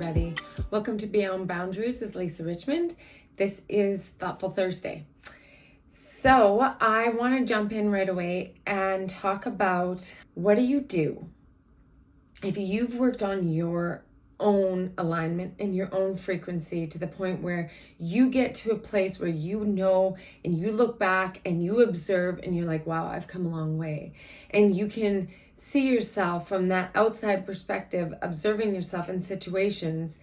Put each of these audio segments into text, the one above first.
everybody. Welcome to Beyond Boundaries with Lisa Richmond. This is Thoughtful Thursday. So I want to jump in right away and talk about what do you do if you've worked on your own alignment and your own frequency to the point where you get to a place where you know and you look back and you observe and you're like, wow, I've come a long way. And you can see yourself from that outside perspective, observing yourself in situations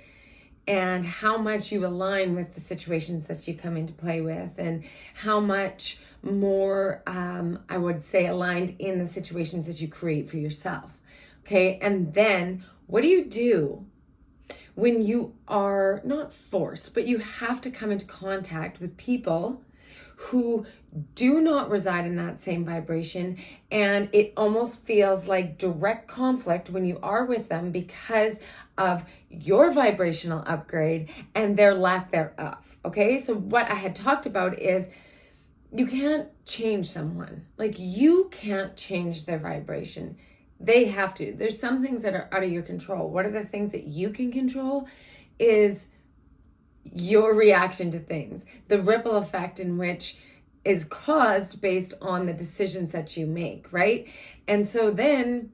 and how much you align with the situations that you come into play with and how much more, I would say, aligned in the situations that you create for yourself. Okay, and then what do you do when you are not forced, but you have to come into contact with people who do not reside in that same vibration, and it almost feels like direct conflict when you are with them because of your vibrational upgrade and their lack thereof? Okay, so what I had talked about is you can't change someone. Like, you can't change their vibration. They have to. There's some things that are out of your control. What are the things that you can control is your reaction to things, the ripple effect in which is caused based on the decisions that you make, right? And so then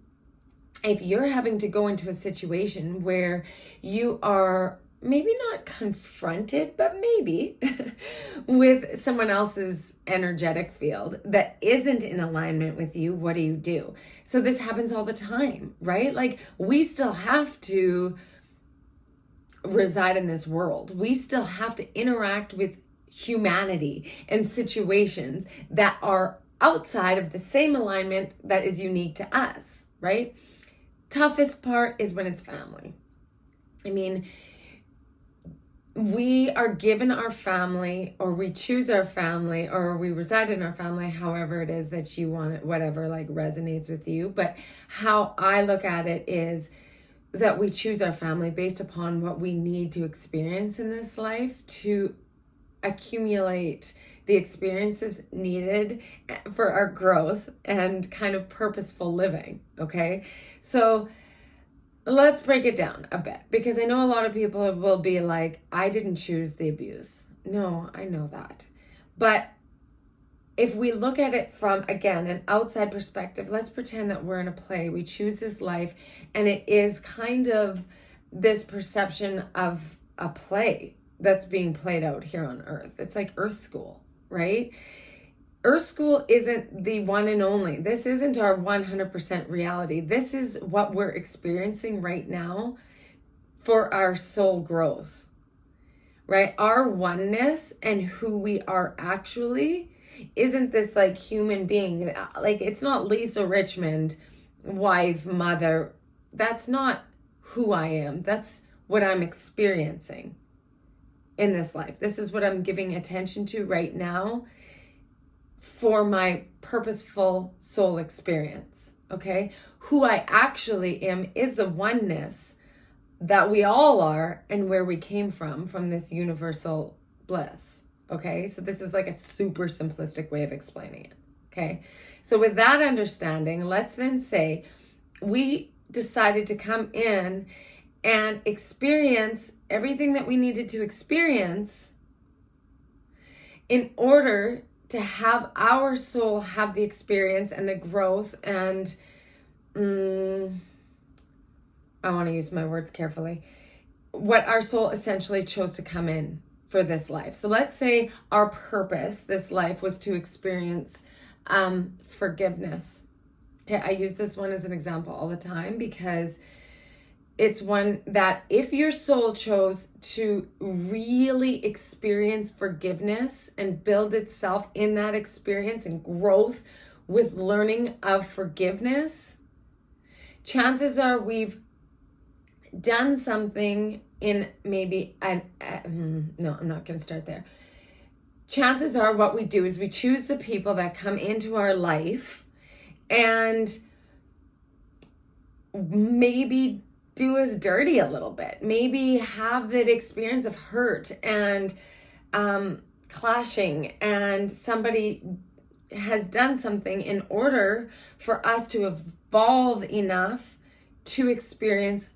if you're having to go into a situation where you are maybe not confronted, but maybe with someone else's energetic field that isn't in alignment with you, what do you do? So this happens all the time, right? Like, we still have to reside in this world. We still have to interact with humanity and situations that are outside of the same alignment that is unique to us, right? Toughest part is when it's family. I mean, we are given our family, or we choose our family, or we reside in our family, however it is that you want it, whatever like resonates with you. But how I look at it is that we choose our family based upon what we need to experience in this life to accumulate the experiences needed for our growth and kind of purposeful living. Okay, so let's break it down a bit, because I know a lot of people will be like, I didn't choose the abuse. No, I know that. But if we look at it from, again, an outside perspective, let's pretend that we're in a play. We choose this life, and it is kind of this perception of a play that's being played out here on Earth. It's like Earth School, right? Earth School isn't the one and only. This isn't our 100% reality. This is what we're experiencing right now for our soul growth, right? Our oneness and who we are actually isn't this like human being. Like, it's not Lisa Richmond, wife, mother. That's not who I am. That's what I'm experiencing in this life. This is what I'm giving attention to right now for my purposeful soul experience, okay? Who I actually am is the oneness that we all are and where we came from this universal bliss, okay? So this is like a super simplistic way of explaining it, okay? So with that understanding, let's then say we decided to come in and experience everything that we needed to experience in order to have our soul have the experience and the growth and, I want to use my words carefully, what our soul essentially chose to come in for this life. So let's say our purpose, this life, was to experience forgiveness. Okay, I use this one as an example all the time because it's one that if your soul chose to really experience forgiveness and build itself in that experience and growth with learning of forgiveness, chances are we've done something in maybe no, I'm not going to start there. Chances are what we do is we choose the people that come into our life and maybe do us dirty a little bit, maybe have that experience of hurt and clashing, and somebody has done something in order for us to evolve enough to experience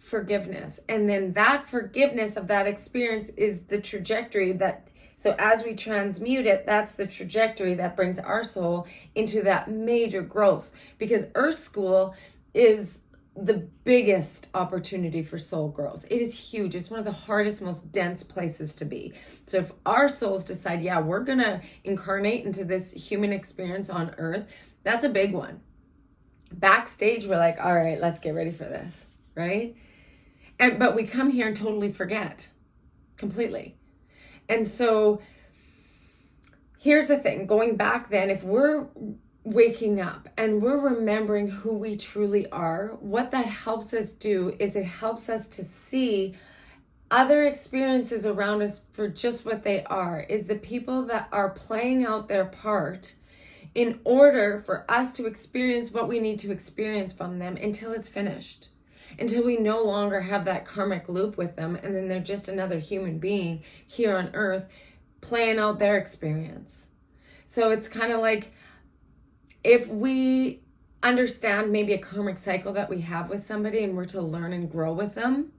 forgiveness. And then that forgiveness of that experience is the trajectory that, so as we transmute it, that's the trajectory that brings our soul into that major growth. Because Earth School is the biggest opportunity for soul growth. It is huge. It's one of the hardest, most dense places to be. So if our souls decide, yeah, we're going to incarnate into this human experience on Earth, that's a big one. Backstage, we're like, all right, let's get ready for this, right? But we come here and totally forget completely. And so here's the thing, going back then, if we're waking up and we're remembering who we truly are, what that helps us do is it helps us to see other experiences around us for just what they are, is the people that are playing out their part in order for us to experience what we need to experience from them until it's finished, until we no longer have that karmic loop with them, and then they're just another human being here on Earth playing out their experience. So it's kind of like, if we understand maybe a karmic cycle that we have with somebody and we're to learn and grow with them,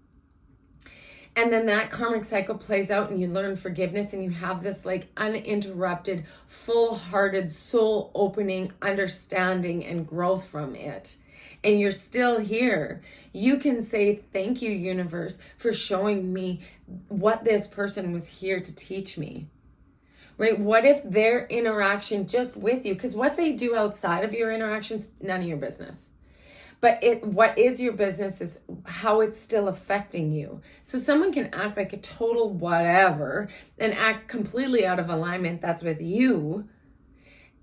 and then that karmic cycle plays out and you learn forgiveness and you have this like uninterrupted, full-hearted, soul-opening understanding and growth from it, and you're still here, you can say, thank you, universe, for showing me what this person was here to teach me. Right? What if their interaction just with you, because what they do outside of your interactions, none of your business. But what is your business is how it's still affecting you. So someone can act like a total whatever and act completely out of alignment that's with you.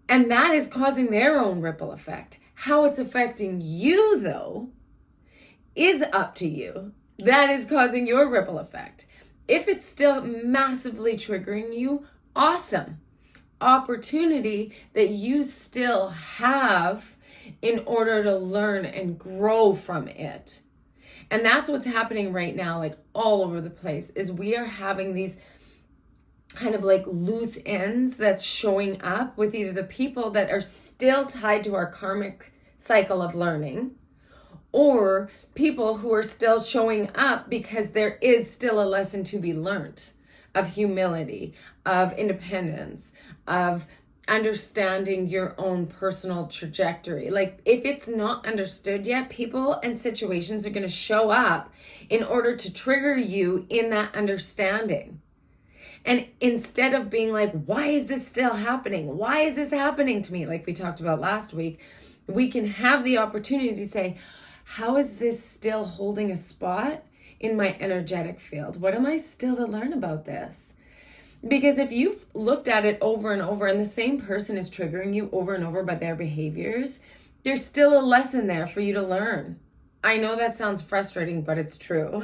And that is causing their own ripple effect. How it's affecting you, though, is up to you. That is causing your ripple effect. If it's still massively triggering you, awesome opportunity that you still have in order to learn and grow from it. And that's what's happening right now, like all over the place, is we are having these kind of like loose ends that's showing up with either the people that are still tied to our karmic cycle of learning, or people who are still showing up because there is still a lesson to be learned of humility, of independence, of understanding your own personal trajectory. Like, if it's not understood yet, people and situations are going to show up in order to trigger you in that understanding. And instead of being like, why is this still happening? Why is this happening to me? Like we talked about last week, we can have the opportunity to say, how is this still holding a spot in my energetic field? What am I still to learn about this? Because if you've looked at it over and over and the same person is triggering you over and over by their behaviors, there's still a lesson there for you to learn. I know that sounds frustrating, but it's true.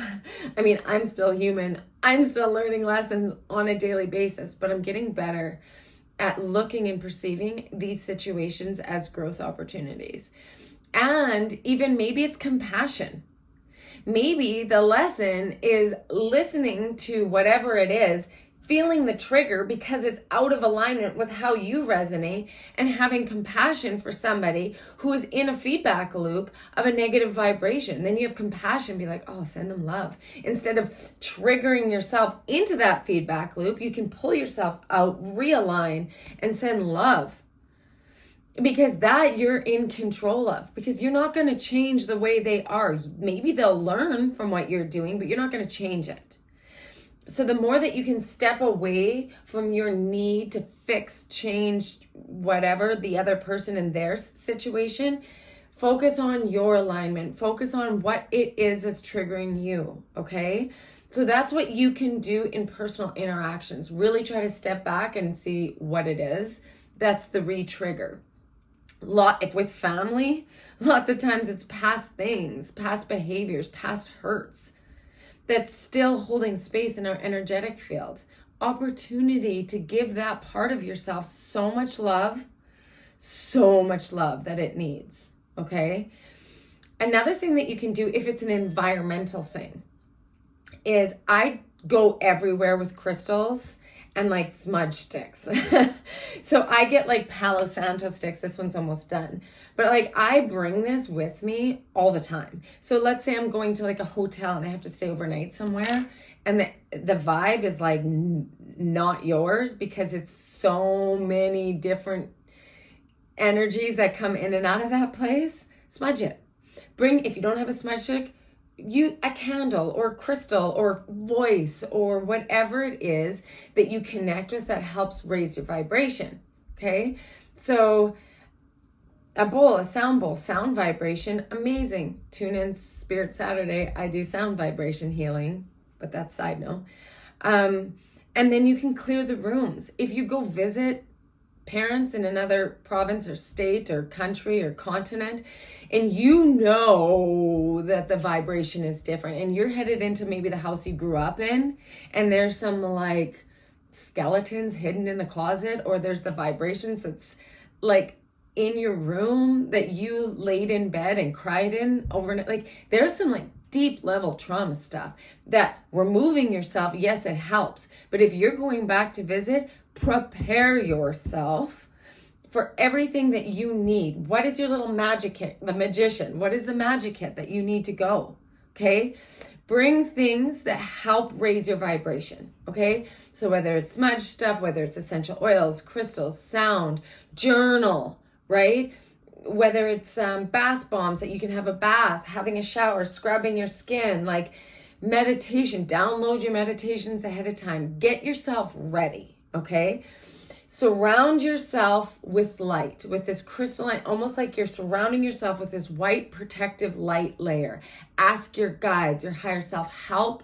I mean, I'm still human. I'm still learning lessons on a daily basis, but I'm getting better at looking and perceiving these situations as growth opportunities. And even maybe it's compassion. Maybe the lesson is listening to whatever it is, feeling the trigger because it's out of alignment with how you resonate, and having compassion for somebody who is in a feedback loop of a negative vibration. Then you have compassion, be like, oh, send them love. Instead of triggering yourself into that feedback loop, you can pull yourself out, realign, and send love. Because that you're in control of, because you're not going to change the way they are. Maybe they'll learn from what you're doing, but you're not going to change it. So the more that you can step away from your need to fix, change, whatever the other person in their situation, focus on your alignment, focus on what it is that's triggering you, okay? So that's what you can do in personal interactions. Really try to step back and see what it is. That's the re-trigger. If with family, lots of times it's past things, past behaviors, past hurts that's still holding space in our energetic field. Opportunity to give that part of yourself so much love that it needs, okay? Another thing that you can do if it's an environmental thing is I go everywhere with crystals and like smudge sticks. So I get like Palo Santo sticks. This one's almost done. But like I bring this with me all the time. So let's say I'm going to like a hotel and I have to stay overnight somewhere, and the vibe is like not yours because it's so many different energies that come in and out of that place. Smudge it. Bring, if you don't have a smudge stick, a candle or crystal or voice or whatever it is that you connect with that helps raise your vibration. Okay, so a bowl, a sound bowl, sound vibration, amazing. Tune in Spirit Saturday. I do sound vibration healing, but that's side note. And then you can clear the rooms. If you go visit parents in another province or state or country or continent, and you know that the vibration is different, and you're headed into maybe the house you grew up in, and there's some like skeletons hidden in the closet, or there's the vibrations that's like in your room that you laid in bed and cried in overnight. Like there's some like deep level trauma stuff that removing yourself, yes, it helps. But if you're going back to visit, prepare yourself for everything that you need. What is your little magic kit? The magician. What is the magic kit that you need to go? Okay. Bring things that help raise your vibration. Okay. So whether it's smudge stuff, whether it's essential oils, crystals, sound, journal, right? Whether it's bath bombs that you can have a bath, having a shower, scrubbing your skin, like meditation, download your meditations ahead of time. Get yourself ready. Okay. Surround yourself with light, with this crystalline, almost like you're surrounding yourself with this white protective light layer. Ask your guides, your higher self, help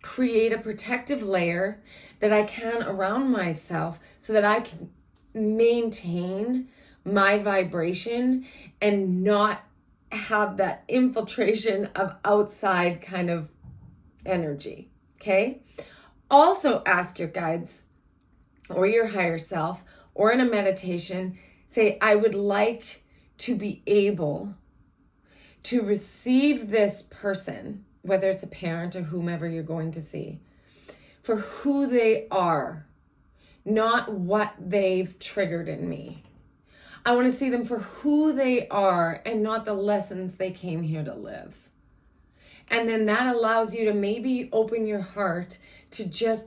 create a protective layer that I can around myself so that I can maintain my vibration and not have that infiltration of outside kind of energy. Okay. Also ask your guides or your higher self, or in a meditation, say, I would like to be able to receive this person, whether it's a parent or whomever you're going to see, for who they are, not what they've triggered in me. I want to see them for who they are and not the lessons they came here to live. And then that allows you to maybe open your heart to just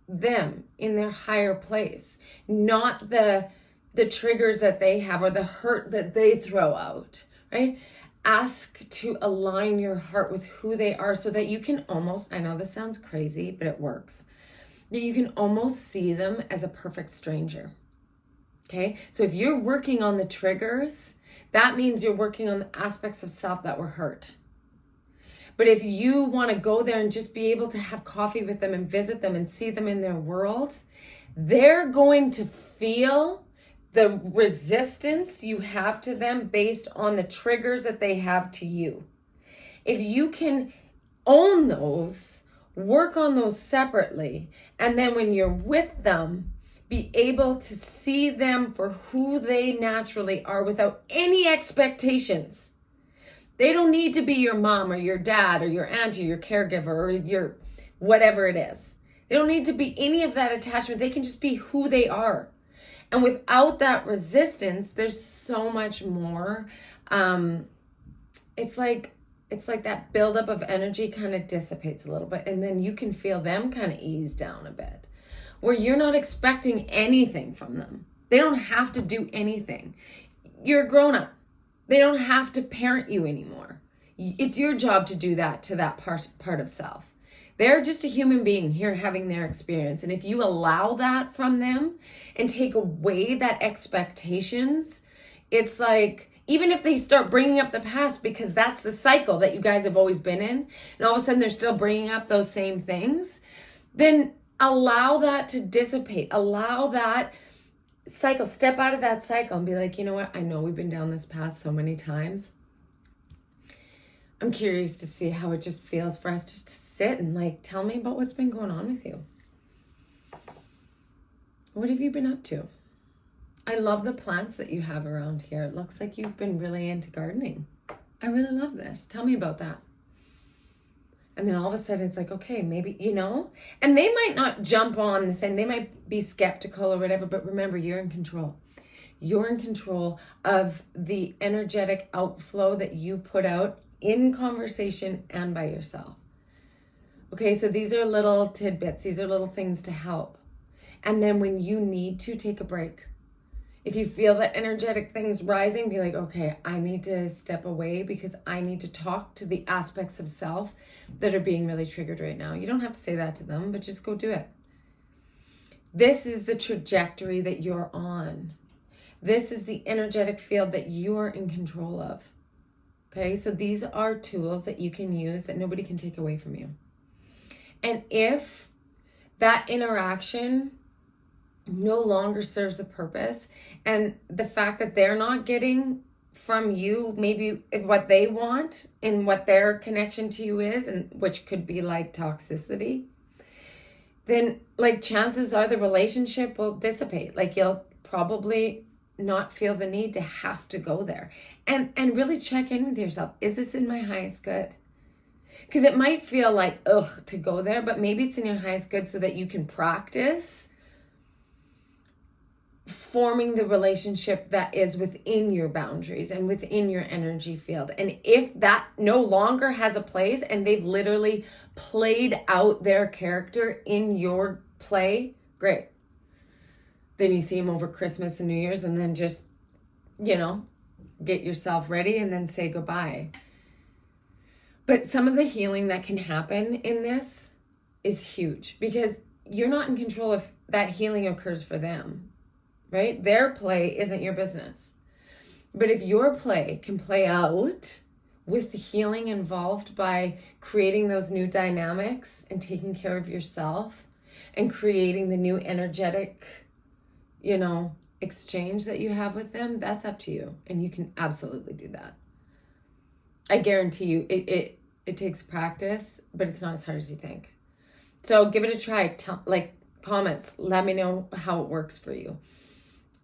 them in their higher place, not the triggers that they have or the hurt that they throw out, right? Ask to align your heart with who they are so that you can almost, I know this sounds crazy, but it works, that you can almost see them as a perfect stranger. Okay, so if you're working on the triggers, that means you're working on the aspects of self that were hurt. But if you want to go there and just be able to have coffee with them and visit them and see them in their world, they're going to feel the resistance you have to them based on the triggers that they have to you. If you can own those, work on those separately, and then when you're with them, be able to see them for who they naturally are without any expectations. They don't need to be your mom or your dad or your aunt or your caregiver or your whatever it is. They don't need to be any of that attachment. They can just be who they are. And without that resistance, there's so much more. It's like that buildup of energy kind of dissipates a little bit. And then you can feel them kind of ease down a bit, where you're not expecting anything from them. They don't have to do anything. You're a grown-up. They don't have to parent you anymore. It's your job to do that to that part of self. They're just a human being here having their experience. And if you allow that from them and take away that expectations, it's like, even if they start bringing up the past, because that's the cycle that you guys have always been in, and all of a sudden they're still bringing up those same things, then allow that to dissipate. Allow that cycle, step out of that cycle and be like, you know what? I know we've been down this path so many times. I'm curious to see how it just feels for us just to sit and like, tell me about what's been going on with you. What have you been up to? I love the plants that you have around here. It looks like you've been really into gardening. I really love this. Tell me about that. And then all of a sudden it's like, okay, maybe, and they might not jump on this and they might be skeptical or whatever, but remember, you're in control. You're in control of the energetic outflow that you put out in conversation and by yourself. Okay, so these are little tidbits. These are little things to help. And then when you need to, take a break. If you feel that energetic things rising, be like, okay, I need to step away because I need to talk to the aspects of self that are being really triggered right now. You don't have to say that to them, but just go do it. This is the trajectory that you're on. This is the energetic field that you are in control of. Okay, so these are tools that you can use that nobody can take away from you. And if that interaction no longer serves a purpose, and the fact that they're not getting from you maybe what they want and what their connection to you is, and which could be like toxicity, then like chances are the relationship will dissipate. Like you'll probably not feel the need to have to go there, and really check in with yourself. Is this in my highest good? Because it might feel like ugh to go there, but maybe it's in your highest good so that you can practice forming the relationship that is within your boundaries and within your energy field. And if that no longer has a place and they've literally played out their character in your play, great. Then you see them over Christmas and New Year's, and then just, get yourself ready and then say goodbye. But some of the healing that can happen in this is huge because you're not in control if that healing occurs for them. Right? Their play isn't your business. But if your play can play out with the healing involved by creating those new dynamics and taking care of yourself and creating the new energetic, exchange that you have with them, that's up to you. And you can absolutely do that. I guarantee you it takes practice, but it's not as hard as you think. So give it a try. Comments. Let me know how it works for you.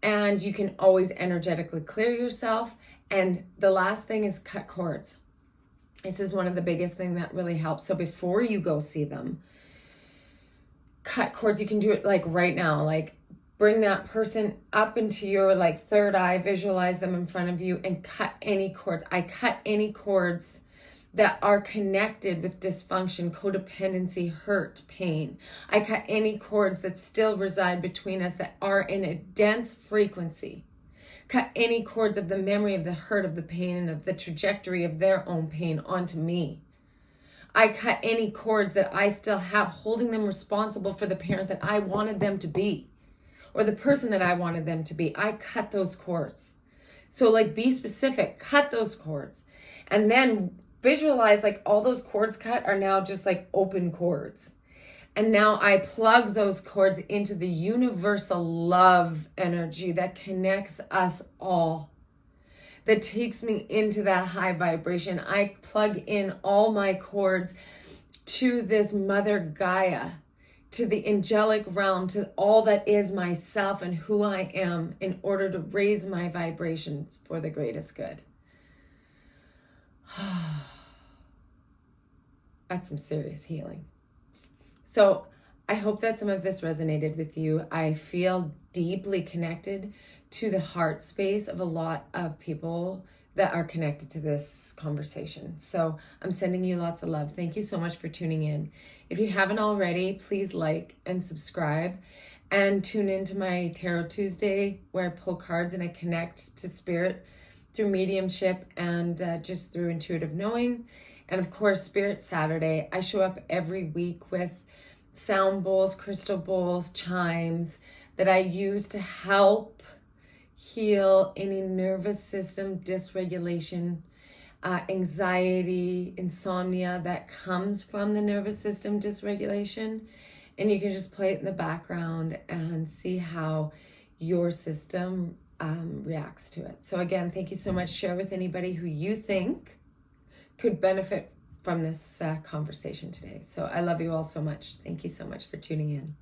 And you can always energetically clear yourself. And the last thing is cut cords. This is one of the biggest things that really helps. So before you go see them, cut cords. You can do it like right now. Like bring that person up into your third eye, visualize them in front of you and cut any cords. I cut any cords that are connected with dysfunction, codependency, hurt, pain. I cut any cords that still reside between us that are in a dense frequency. Cut any cords of the memory of the hurt, of the pain, and of the trajectory of their own pain onto me. I cut any cords that I still have holding them responsible for the parent that I wanted them to be or the person that I wanted them to be. I cut those cords. So be specific, cut those cords. And then visualize all those cords cut are now just open cords. And now I plug those cords into the universal love energy that connects us all, that takes me into that high vibration. I plug in all my cords to this Mother Gaia, to the angelic realm, to all that is myself and who I am in order to raise my vibrations for the greatest good. That's some serious healing. So I hope that some of this resonated with you. I feel deeply connected to the heart space of a lot of people that are connected to this conversation. So I'm sending you lots of love. Thank you so much for tuning in. If you haven't already, please like and subscribe and tune into my Tarot Tuesday where I pull cards and I connect to spirit through mediumship and just through intuitive knowing. And of course, Spirit Saturday, I show up every week with sound bowls, crystal bowls, chimes that I use to help heal any nervous system dysregulation, anxiety, insomnia that comes from the nervous system dysregulation. And you can just play it in the background and see how your system reacts to it. So again, thank you so much. Share with anybody who you think could benefit from this conversation today. So I love you all so much. Thank you so much for tuning in.